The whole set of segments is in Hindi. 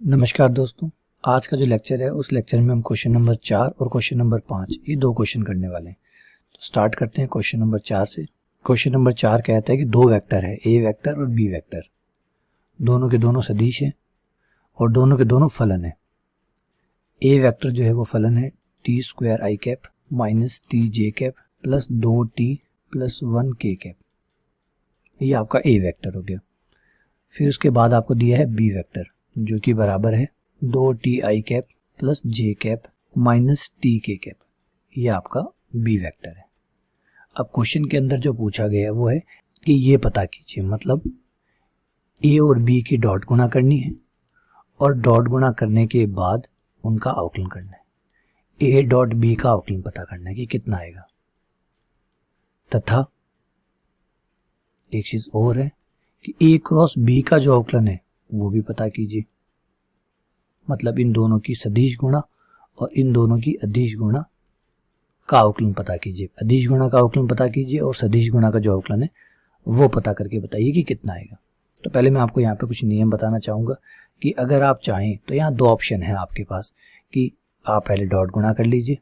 नमस्कार दोस्तों, आज का जो लेक्चर है उस लेक्चर में हम क्वेश्चन नंबर 4 और क्वेश्चन नंबर 5 ये दो क्वेश्चन करने वाले हैं। तो स्टार्ट करते हैं क्वेश्चन नंबर 4 से। क्वेश्चन नंबर 4 कहता है कि दो वेक्टर है, ए वेक्टर और बी वेक्टर, दोनों के दोनों सदिश हैं और दोनों के दोनों फलन है। ए वेक्टर जो है वो फलन है टी स्क्वायर आई कैप माइनस टी जे कैप प्लस 2t प्लस 1 के कैप, ये आपका ए वेक्टर हो गया। फिर उसके बाद आपको दिया है बी वेक्टर जो कि बराबर है 2t आई कैप प्लस जे कैप माइनस टी के कैप, ये आपका बी वेक्टर है। अब क्वेश्चन के अंदर जो पूछा गया है वो है कि ये पता कीजिए, मतलब ए और बी की डॉट गुणा करनी है और डॉट गुणा करने के बाद उनका अवकलन करना है। ए डॉट बी का अवकलन पता करना है कि कितना आएगा, तथा एक चीज और है कि ए क्रॉस बी का जो अवकलन है वो भी पता कीजिए, मतलब इन दोनों की सदिश गुणा और इन दोनों की अदिश गुणा का अवकलन पता कीजिए। अदिश गुणा का अवकलन पता कीजिए और सदिश गुणा का जो अवकलन है वो पता करके बताइए कि कितना आएगा। तो पहले मैं आपको यहाँ पे कुछ नियम बताना चाहूँगा कि अगर आप चाहें तो यहाँ दो ऑप्शन है आपके पास कि आप पहले डॉट गुणा कर लीजिए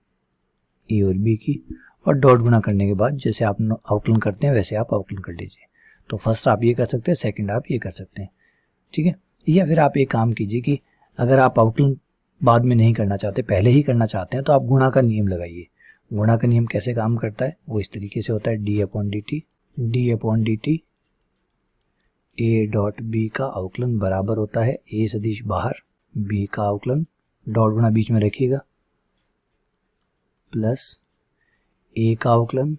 ए और बी की, और डॉट गुणा करने के बाद जैसे आप अवकलन करते हैं वैसे आप अवकलन कर लीजिए। तो फर्स्ट आप ये कर सकते हैं, सेकंड आप ये कर सकते हैं, ठीक है। या फिर आप एक काम कीजिए कि अगर आप अवकलन बाद में नहीं करना चाहते, पहले ही करना चाहते हैं, तो आप गुणा का नियम लगाइए। गुणा का नियम कैसे काम करता है वो इस तरीके से होता है d upon d t a dot b का अवकलन बराबर होता है ए सदिश बाहर बी का अवकलन, डॉट गुणा बीच में रखिएगा, प्लस ए का अवकलन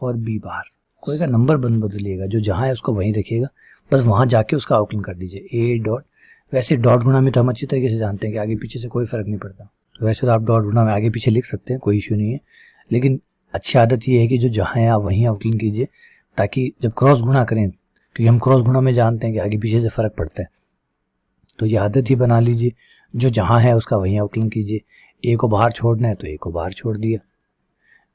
और बी बाहर। कोई का नंबर बदलिएगा, जो जहां है उसको वहीं रखिएगा, बस वहां जाके उसका अवकलन कर दीजिए। ए डॉट, वैसे डॉट गुणा में तो हम अच्छी तरीके से जानते हैं कि आगे पीछे से कोई फर्क नहीं पड़ता, तो वैसे तो आप डॉट गुणा में आगे पीछे लिख सकते हैं, कोई इश्यू नहीं है। लेकिन अच्छी आदत ये है कि जो जहां है आप वहीं अवकलन कीजिए, ताकि जब क्रॉस गुणा करें, क्योंकि हम क्रॉस गुणा में जानते हैं कि आगे पीछे से फर्क पड़ता है, तो ये आदत ही बना लीजिए, जो जहां है उसका वहीं अवकलन कीजिए। ए को बाहर छोड़ना है तो ए को बाहर छोड़ दिया,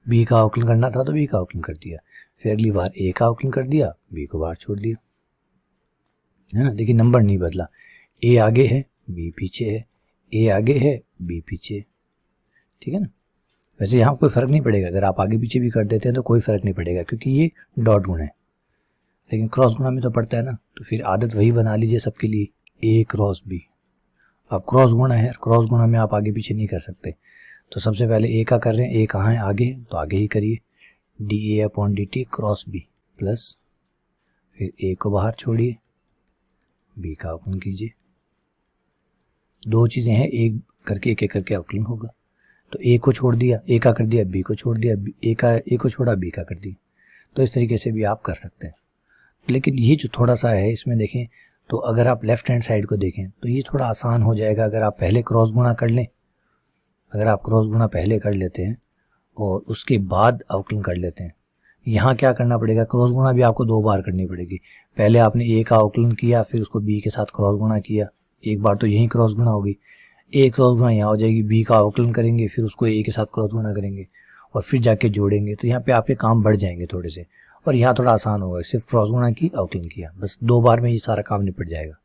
बी का अवकलन करना था तो बी का अवकलन कर दिया, फिर अगली बार ए का अवकलन कर दिया, बी को बाहर छोड़ दिया, है ना। देखिए नंबर नहीं बदला, ए आगे है बी पीछे है, ए आगे है बी पीछे, ठीक है ना। वैसे यहाँ कोई फर्क नहीं पड़ेगा, अगर आप आगे पीछे भी कर देते हैं तो कोई फर्क नहीं पड़ेगा क्योंकि ये डॉट गुणा है, लेकिन क्रॉस गुणा में तो पड़ता है ना। तो फिर आदत वही बना लीजिए सबके लिए, ए क्रॉस बी। अब क्रॉस गुणा है, क्रॉस गुणा में आप आगे पीछे नहीं कर सकते, तो सबसे पहले ए का कर रहे हैं, ए कहाँ है आगे, तो आगे ही करिए d a upon d t cross b, plus फिर ए को बाहर छोड़िए, बी का अवकलन कीजिए। दो चीजें हैं, एक करके एक एक करके अवकलन होगा, तो ए को छोड़ दिया, ए का कर दिया, बी को छोड़ दिया, ए को छोड़ा, बी का कर दिया। तो इस तरीके से भी आप कर सकते हैं। लेकिन ये जो थोड़ा सा है इसमें देखें, तो अगर आप लेफ्ट हैंड साइड को देखें तो ये थोड़ा आसान हो जाएगा अगर आप पहले क्रॉस गुणा कर लें। अगर आप क्रॉस गुणा पहले कर लेते हैं और उसके बाद अवकलन कर लेते हैं, यहाँ क्या करना पड़ेगा, क्रॉस गुणा भी आपको दो बार करनी पड़ेगी। पहले आपने ए का अवकलन किया, फिर उसको बी के साथ क्रॉस गुणा किया, एक बार तो यही क्रॉस गुणा होगी, ए क्रॉस गुणा यहाँ हो जाएगी, बी का अवकलन करेंगे, फिर उसको ए के साथ क्रॉस गुणा करेंगे और फिर जाके जोड़ेंगे, तो यहाँ पे आपके काम बढ़ जाएंगे थोड़े से, और यहाँ थोड़ा आसान होगा, सिर्फ क्रॉस गुणा की अवकलन किया, बस दो बार में ये सारा काम निपट जाएगा।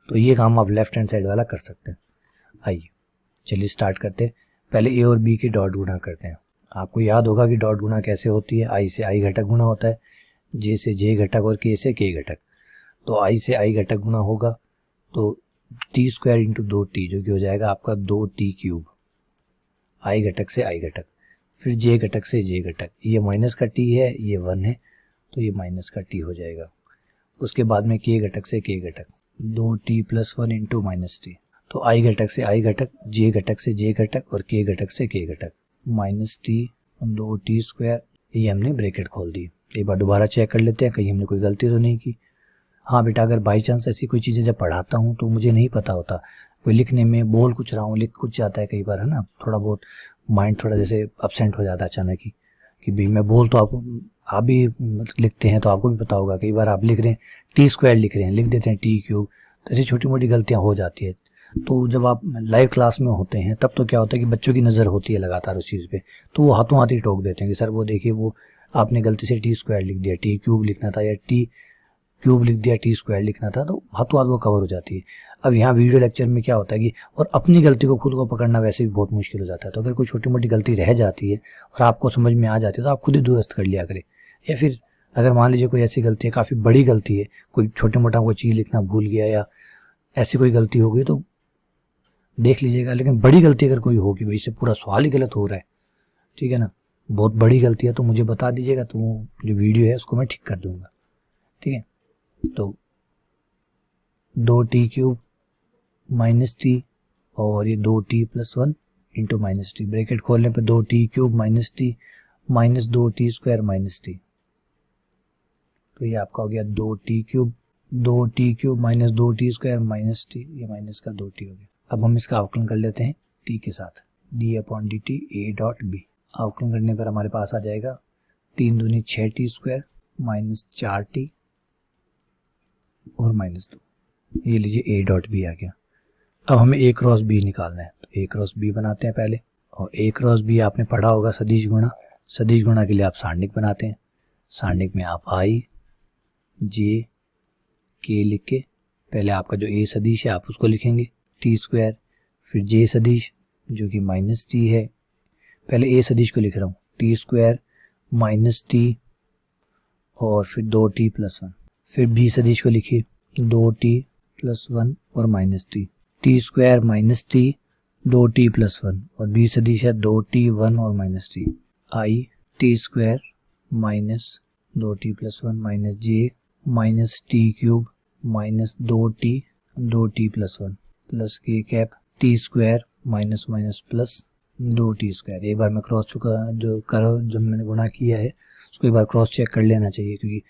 तो ये काम आप लेफ्ट हैंड साइड वाला कर सकते हैं। आइए चलिए स्टार्ट करते हैं। पहले ए और बी की डॉट गुणा करते हैं। आपको याद होगा कि डॉट गुणा कैसे होती है, आई से आई घटक गुणा होता है, जे से जे घटक और के से के घटक। तो आई से आई घटक गुणा होगा तो टी स्क्वायर इंटू 2t जो कि हो जाएगा आपका 2t क्यूब, आई घटक से आई घटक, फिर जे घटक से जे घटक, ये माइनस का t है, ये 1 है तो ये माइनस का t हो जाएगा। उसके बाद में के घटक से के घटक, 2t plus 1 into minus T, तो आई घटक से आई घटक, जे घटक से जे घटक और के घटक से के घटक, माइनस टी 2t स्क्वायर, ये हमने ब्रैकेट खोल दी। एक बार दोबारा चेक कर लेते हैं कहीं हमने कोई गलती तो नहीं की। हाँ बेटा, अगर बाई चांस ऐसी कोई चीज़ें जब पढ़ाता हूँ तो मुझे नहीं पता होता, कोई लिखने में बोल कुछ रहा हूँ, लिख कुछ जाता है कई बार, है ना, थोड़ा बहुत माइंड थोड़ा जैसे अपसेंट हो जाता है अचानक ही, कि भाई मैं बोल तो आप भी लिखते हैं तो आपको भी पता होगा, कई बार आप लिख रहे हैं टी स्क्वायर लिख रहे हैं, लिख देते हैं टी क्यूब, तो ऐसी छोटी मोटी गलतियाँ हो जाती है। तो जब आप लाइव क्लास में होते हैं तब तो क्या होता है कि बच्चों की नज़र होती है लगातार उस चीज़ पे, तो वो हाथों हाथ ही टोक देते हैं कि सर वो देखिए वो आपने गलती से टी स्क्वायर लिख दिया, टी क्यूब लिखना था, या टी क्यूब लिख दिया, टी स्क्वायर लिखना था, तो हाथों हाथ वो कवर हो जाती है। अब यहाँ वीडियो लेक्चर में क्या होता है कि और अपनी गलती को खुद को पकड़ना वैसे भी बहुत मुश्किल हो जाता है। तो अगर कोई छोटी मोटी गलती रह जाती है और आपको समझ में आ जाती है तो आप खुद ही दुरुस्त कर लिया करें। या फिर अगर मान लीजिए कोई ऐसी गलती है, काफ़ी बड़ी गलती है, कोई छोटे मोटा कोई चीज़ लिखना भूल गया या ऐसी कोई गलती हो गई तो देख लीजिएगा। लेकिन बड़ी गलती अगर कोई होगी, भाई इससे पूरा सवाल ही गलत हो रहा है, ठीक है ना, बहुत बड़ी गलती है, तो मुझे बता दीजिएगा, तो वो जो वीडियो है उसको मैं ठीक कर दूंगा। ठीक है, तो 2t³ माइनस टी और ये 2t+1 into minus T, bracket खोलने पर 2t³ minus T minus 2t² minus T, तो ये आपका हो गया 2t³ minus 2t² minus T, ये माइनस का 2t हो गया। अब हम इसका अवकलन कर लेते हैं t के साथ, d/dt a.b। अवकलन करने पर हमारे पास आ जाएगा 3 दूनी 6t² माइनस 4t और माइनस 2, ये लीजिए a.b आ गया। अब हमें a क्रॉस b निकालना है, तो a क्रॉस b बनाते हैं पहले। और a क्रॉस b आपने पढ़ा होगा सदिश गुणा, सदिश गुणा के लिए आप सारणिक बनाते हैं। सारणिक में आप i j k लिख के पहले आपका जो a सदिश है आप उसको लिखेंगे t², फिर j सदिश जो कि माइनस t है, पहले a सदिश को लिख रहा हूँ t² माइनस t और फिर 2t+1, फिर b सदिश को लिखिए 2t+1 और minus t, t² minus t 2t+1 और b सदिश है 2t1 और minus t, i t² minus 2t+1 minus j minus t³ minus 2t+1 plus k cap t² minus minus plus 2t²। एक बार मैं क्रॉस चुका जब मैंने गुणा किया है उसको एक बार क्रॉस चेक कर लेना चाहिए, क्योंकि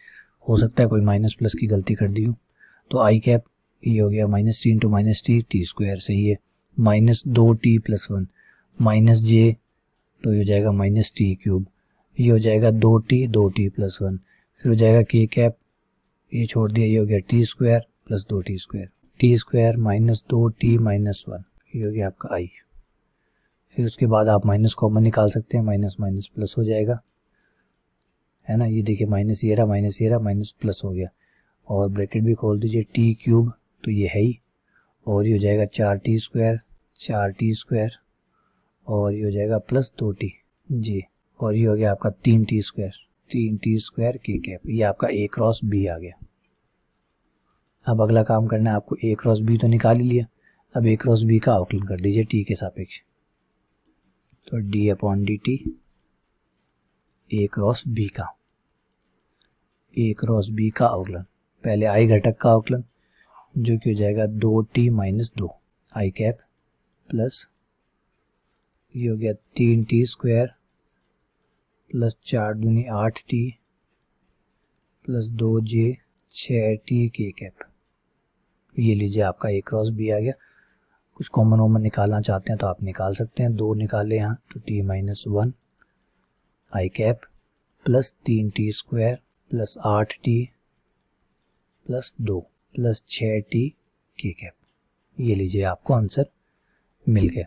हो सकता है कोई माइनस प्लस की गलती कर दी हो। तो आई कैप ये हो गया minus T into minus T, t² सही है, माइनस 2t+1 माइनस j, तो ये हो जाएगा माइनस t³, ये हो जाएगा 2t+1, फिर हो जाएगा k कैप, ये छोड़ दिया, ये हो गया t² plus 2t², t² minus 2t minus 1, ये हो गया आपका i। फिर उसके बाद आप माइनस कॉमन निकाल सकते हैं, माइनस माइनस प्लस हो जाएगा, है ना, ये देखिए माइनस ये रहा माइनस प्लस हो गया, और ब्रैकेट भी खोल दीजिए t³ तो ये है ही, और ये हो जाएगा 4t² और ये हो जाएगा प्लस 2t जी, और ये हो गया आपका 3t² k कैप, ये आपका a क्रॉस b आ गया। अब अगला काम करना है आपको, a क्रॉस b तो निकाल ही लिया, अब a क्रॉस b का अवकलन कर दीजिए t के सापेक्ष, तो d/dt a क्रॉस b का अवकलन, पहले i घटक का अवकलन जो कि हो जाएगा 2t minus 2 i cap plus ये हो गया 3t² प्लस 4 दूनी 8t plus 2j 6t k cap, ये लीजिए आपका a क्रॉस b आ गया। कुछ कॉमन वॉमन निकालना चाहते हैं तो आप निकाल सकते हैं, 2 निकाले यहाँ तो t minus 1 i cap plus 3t² plus 8t plus 2 plus 6t k cap, ये लीजिए आपको आंसर मिल गया।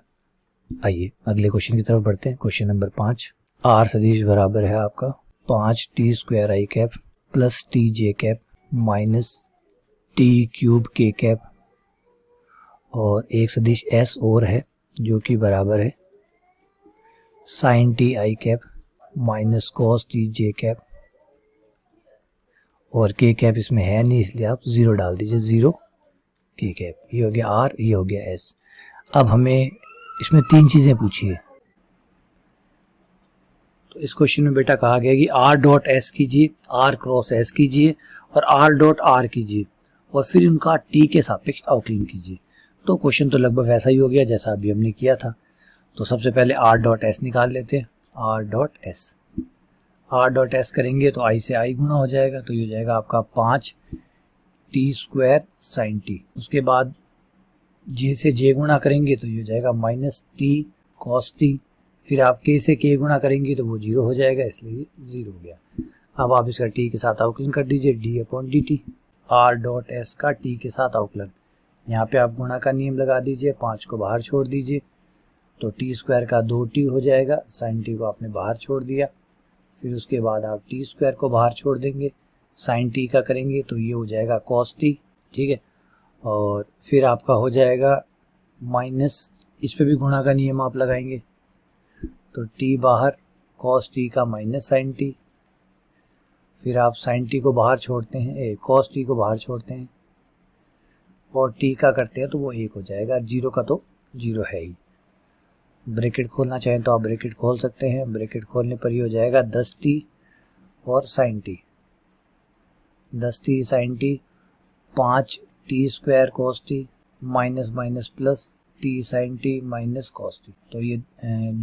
आइए अगले क्वेश्चन की तरफ बढ़ते हैं। क्वेश्चन नंबर 5, r सदिश बराबर है आपका 5t² i cap plus tj cap minus t³ k cap, और एक सदिश s और है जो कि बराबर है sin t i cap minus cos t j cap, और k कैप इसमें है नहीं इसलिए आप 0 डाल दीजिए, 0 k कैप, ये हो गया r, ये हो गया s। अब हमें इसमें 3 चीजें पूछी है, तो इस क्वेश्चन में बेटा कहा गया कि r.s कीजिए, r क्रॉस s कीजिए और r.r कीजिए और फिर उनका t के सापेक्ष अवकलन कीजिए। तो क्वेश्चन तो लगभग वैसा ही हो गया जैसा अभी हमने किया था। तो सबसे पहले r.s निकाल लेते हैं, r.s करेंगे तो i से i गुना हो जाएगा, तो ये हो जाएगा आपका 5t² sin t, उसके बाद j से j गुना करेंगे तो ये हो जाएगा माइनस t cos t, फिर आप k से k गुना करेंगे तो वो 0 हो जाएगा, इसलिए 0 हो गया। अब आप इसका t के साथ अवकलन कर दीजिए, d/dt r.s का t के साथ अवकलन, यहाँ पे आप गुणा का नियम लगा दीजिए, 5 को बाहर छोड़ दीजिए तो t² का 2t हो जाएगा, sin t को आपने बाहर छोड़ दिया, फिर उसके बाद आप t² को बाहर छोड़ देंगे, sin t का करेंगे तो ये हो जाएगा cos t, ठीक है, और फिर आपका हो जाएगा माइनस, इस पे भी गुणा का नियम आप लगाएंगे, तो t बाहर cos t का माइनस साइन t, फिर आप साइन t को बाहर छोड़ते हैं, cos t को बाहर छोड़ते हैं और t का करते हैं तो वो 1 हो जाएगा, 0 का तो 0 है ही। ब्रैकेट खोलना चाहें तो आप ब्रैकेट खोल सकते हैं, ब्रैकेट खोलने पर ही हो जाएगा 10t और sine t, 10t sine t 5t square cos t minus minus plus t sine t minus cos t। तो ये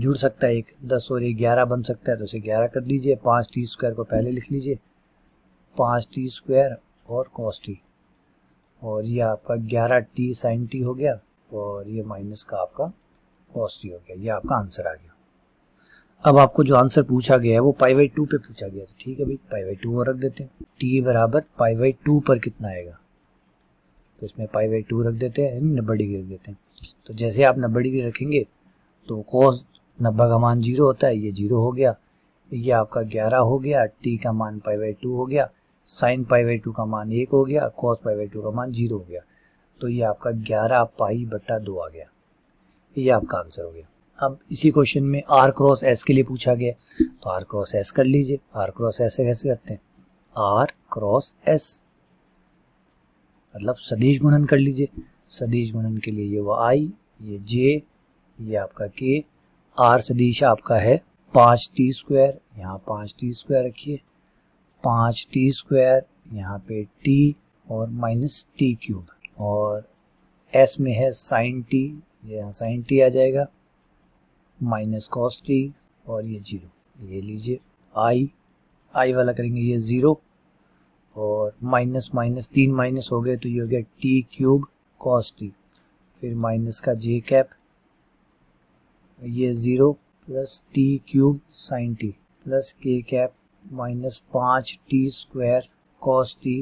जुड़ सकता है, एक 10 और 11 बन सकता है, तो इसे 11 कर दीजिए। 5t स्क्वायर को पहले लिख लीजिए, 5t स्क्वायर और cos t, और ये आपका 11t साइन t हो गया और ये माइनस का आपका cos t हो गया। ये आपका आंसर आ गया। अब आपको जो आंसर पूछा गया है वो π/2 पे पूछा गया, तो ठीक है भाई π/2 रख देते हैं। t बराबर π/2 पर कितना आएगा, तो इसमें π/2 रख देते हैं, 90 डिग्री रख देते हैं। तो जैसे आप 90 डिग्री रखेंगे तो cos 90 का मान 0 होता है, ये 0 हो गया, ये आपका 11 हो गया, t का मान π/2 हो गया, साइन π/2 का मान 1 हो गया, cos π/2 का मान 0 हो गया, तो ये आपका 11π/2 आ गया। ये आपका आंसर हो गया। अब इसी क्वेश्चन में r क्रॉस s के लिए पूछा गया, तो r क्रॉस s कर लीजिए। r क्रॉस s कैसे करते हैं, r क्रॉस s मतलब सदिश गुणन कर लीजिए। सदिश गुणन के लिए ये वो i, ये j, ये आपका k, r सदिश आपका है 5t स्क्वायर, यहाँ 5t स्क्वायर रखिए, 5t स्क्वायर यहाँ पे t और माइनस t क्यूब, और s में है साइन t, ये यहाँ साइन t आ जाएगा, माइनस cos t और ये 0, ये लीजिए i वाला करेंगे ये 0 और माइनस माइनस 3 माइनस हो गए तो ये हो गया t क्यूब cos t, फिर माइनस का j कैप, ये 0 plus t cube sine t plus k cap minus 5t square cos t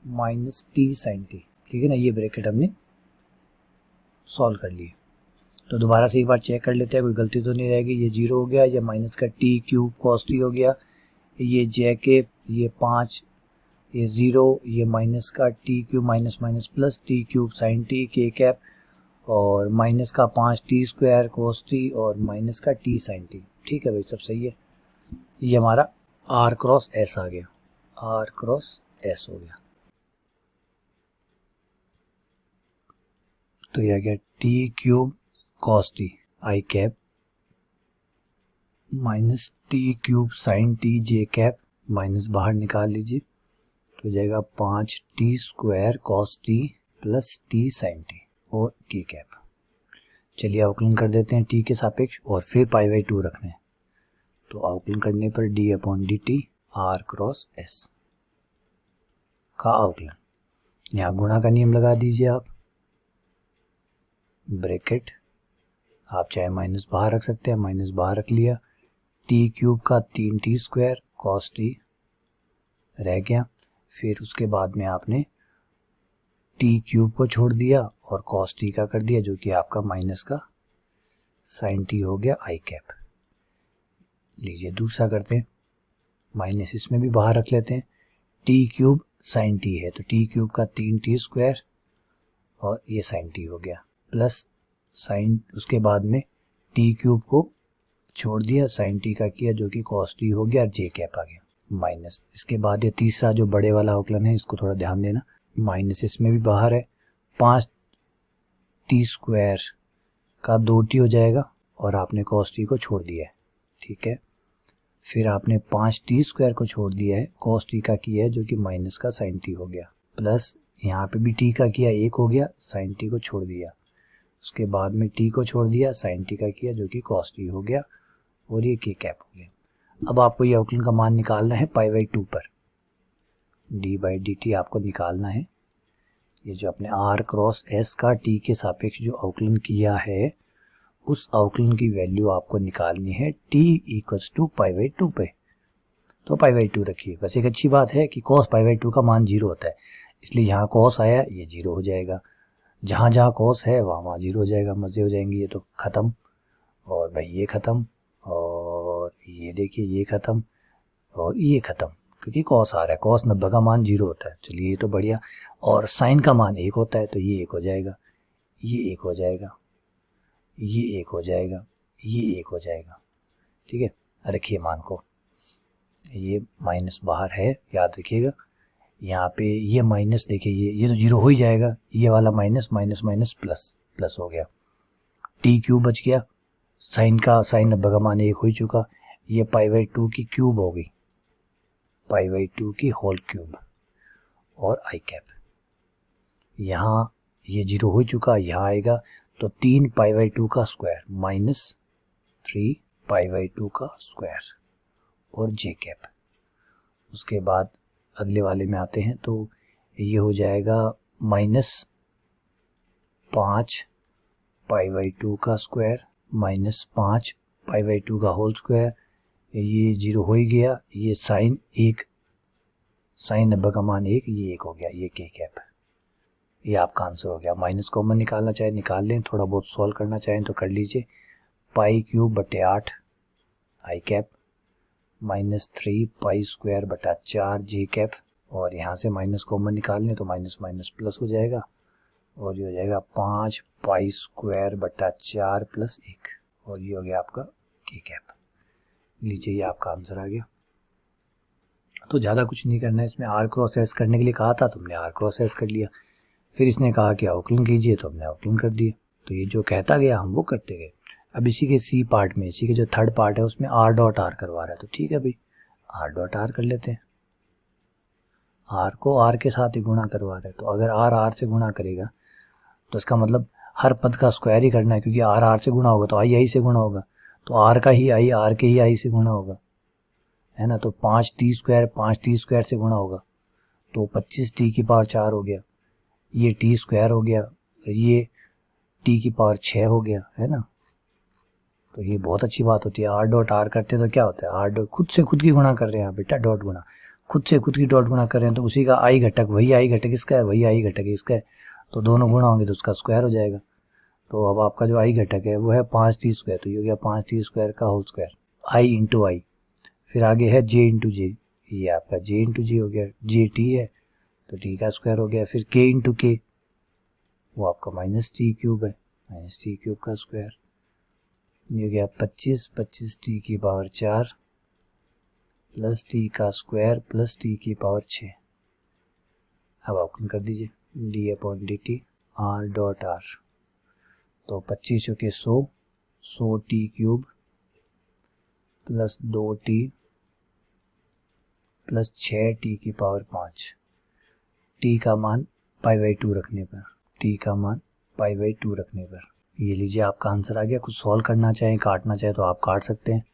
minus t sine t। ठीक है ना, ये ब्रैकेट हमने सॉल्व कर लिए। तो दोबारा से एक बार चेक कर लेते हैं, कोई गलती तो नहीं रहेगी। ये 0 हो गया, ये माइनस का t क्यूब cos t हो गया, ये j के, ये 5, ये 0, ये माइनस का t cube minus minus plus t cube sine t k cap और माइनस का 5t स्क्वायर cos t और माइनस का t साइन t। ठीक है भाई, सब सही है। ये हमारा r क्रॉस s आ गया, r क्रॉस s हो गया। तो ये आ गया t cube cos t i cap minus t cube sine t j cap, minus बाहर निकाल लीजिए तो जाएगा 5t square cos t plus t sine t और k कैप। चलिए अवकलन कर देते हैं t के सापेक्ष और फिर π/2 रखना है, तो अवकलन करने पर d/dt r क्रॉस s का अवकलन। यहाँ गुणा का नियम लगा दीजिए आप, ब्रैकेट आप चाहे माइनस बाहर रख सकते हैं, माइनस बाहर रख लिया, t क्यूब का 3t स्क्वायर cos t रह गया, फिर उसके बाद में आपने t क्यूब को छोड़ दिया और cos t का कर दिया जो कि आपका माइनस का साइन t हो गया i कैप। लीजिए दूसरा करते हैं, माइनस इसमें भी बाहर रख लेते हैं, t क्यूब साइन t है तो t क्यूब का 3t स्क्वायर और ये साइन t हो गया, प्लस साइन, उसके बाद में t क्यूब को छोड़ दिया, साइन t का किया जो कि cos t हो गया, j कैप आ गया, माइनस। इसके बाद ये तीसरा जो बड़े वाला अवकलन है इसको थोड़ा ध्यान देना, माइनस इसमें भी बाहर है, 5t स्क्वायर का 2t हो जाएगा और आपने cos t को छोड़ दिया है। ठीक है, फिर आपने 5t स्क्वायर को छोड़ दिया है, cos t का किया है जो कि माइनस का साइन t हो गया, प्लस यहाँ पे भी t का किया 1 हो गया, साइन t को छोड़ दिया, उसके बाद में t को छोड़ दिया, साइन t का किया जो कि cos t हो गया और ये k कैप हो गया। अब आपको ये अवकलन का मान निकालना है π/2 पर, d/dt आपको निकालना है। ये जो अपने r क्रॉस s का t के सापेक्ष जो अवकलन किया है उस अवकलन की वैल्यू आपको निकालनी है t इक्वल्स टू π/2 पे, तो π/2 रखिए। बस एक अच्छी बात है कि cos π/2 का मान 0 होता है, इसलिए यहाँ cos आया ये 0 हो जाएगा, जहाँ जहाँ cos है वहाँ 0 हो जाएगा, मज़े हो जाएंगे। ये तो ख़त्म और भाई ये ख़त्म और ये देखिए ये ख़त्म और ये ख़त्म, क्योंकि कॉस आ रहा है, कॉस 90 का मान 0 होता है। चलिए ये तो बढ़िया। और साइन का मान 1 होता है, तो ये 1 हो जाएगा, ये 1 हो जाएगा, ये 1 हो जाएगा, ये 1 हो जाएगा। ठीक है, रखिए मान को, ये माइनस बाहर है, याद रखिएगा। यहाँ पे ये माइनस देखिए, ये तो 0 हो ही जाएगा, ये वाला minus minus minus plus plus हो गया, टी क्यूब बच गया। साइन 90 का मान 1 हो ही चुका, ये π/2 की क्यूब हो गई, π/2 की होल क्यूब, और आई कैप। यहाँ ये 0 हो चुका, यहाँ आएगा तो 3 π/2 का स्क्वायर माइनस 3 π/2 का स्क्वायर और जे कैप। उसके बाद अगले वाले में आते हैं, तो ये हो जाएगा माइनस 5 π/2 का स्क्वायर माइनस 5 π/2 का होल स्क्वायर। ये 0 हो ही गया, ये साइन 1, साइन 90 का मान 1, ये 1 हो गया, ये के कैप। ये आपका आंसर हो गया। माइनस कॉमन निकालना चाहे निकाल लें, थोड़ा बहुत सॉल्व करना चाहें तो कर लीजिए। π³/8 आई कैप माइनस 3 π²/4 जे कैप, और यहाँ से माइनस कॉमन निकाल लें तो माइनस माइनस प्लस हो जाएगा, और ये हो जाएगा 5 π²/4 प्लस 1, और ये हो गया आपका के कैप। लीजिए ये आपका आंसर आ गया। तो ज़्यादा कुछ नहीं करना है इसमें। आर क्रॉस एस करने के लिए कहा था तो हमने आर क्रॉस एस कर लिया, फिर इसने कहा कि अवकलन कीजिए तो हमने अवकलन कर दिया। तो ये जो कहता गया हम वो करते गए। अब इसी के सी पार्ट में, इसी के जो थर्ड पार्ट है उसमें आर डॉट आर करवा रहा है, तो ठीक है भाई आर डॉट आर कर लेते हैं। आर को आर के साथ ही गुणा करवा रहा है, तो अगर आर आर से गुणा करेगा तो इसका मतलब हर पद का स्क्वायर ही करना है, क्योंकि आर आर से गुणा होगा तो आई आई से गुणा होगा, तो आर का ही आई आर के ही आई से गुणा होगा, है ना। तो 5t² से गुणा होगा तो 25t⁴ हो गया, ये t² हो गया, ये t⁴ हो गया, है ना। तो ये बहुत अच्छी बात होती है। आर डॉट आर करते तो क्या होता है, आर डॉट खुद से खुद की गुणा कर रहे हैं बेटा, डॉट गुणा खुद से खुद की डॉट गुणा कर रहे हैं, तो उसी का आई घटक वही आई घटक इसका है, वही आई घटक इसका है, तो दोनों गुणा होंगे तो उसका स्क्वायर हो जाएगा। तो अब आपका जो आई घटक है वो है 5t², तो ये हो गया 5t² का होल स्क्वायर, आई इंटू आई। फिर आगे है जे इंटू जे, ये आपका जे इंटू जे हो गया, जे टी है तो टी का स्क्वायर हो गया। फिर के इंटू के, वो आपका -t³ है, -t³ का स्क्वायर, ये हो गया 25t⁴ प्लस टी का स्क्वायर प्लस t⁴ अब अवकलन कर दीजिए, d/dt आर डॉट आर, तो 25 चौके 100, 100t³ plus 2t plus 6t⁵, T का मान π/2 रखने पर, टी का मान π/2 रखने पर। ये लीजिए आपका आंसर आ गया। कुछ सॉल्व करना चाहें, काटना चाहें तो आप काट सकते हैं,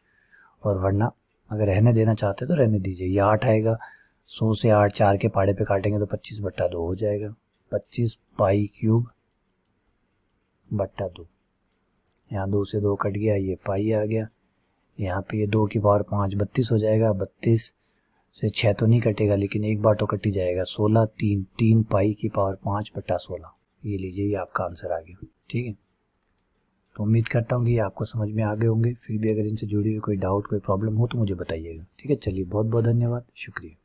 और वरना अगर रहने देना चाहते हैं तो रहने दीजिए। ये 8 आएगा, 100 से 8 4 के पहाड़े पे काटेंगे तो 25/2 हो जाएगा, 25 π³/2। यहाँ 2 से 2 कट गया, ये पाई आ गया, यहाँ पे ये 2 की पावर 5 32 हो जाएगा, 32 से 6 तो नहीं कटेगा लेकिन एक बार तो कट ही जाएगा, 16 3 π⁴5/16। ये लीजिए ये आपका आंसर आ गया। ठीक है, तो उम्मीद करता हूँ कि ये आपको समझ में आ गए होंगे। फिर भी अगर इनसे जुड़ी हुई कोई डाउट कोई प्रॉब्लम हो तो मुझे बताइएगा। ठीक है, चलिए बहुत बहुत धन्यवाद, शुक्रिया।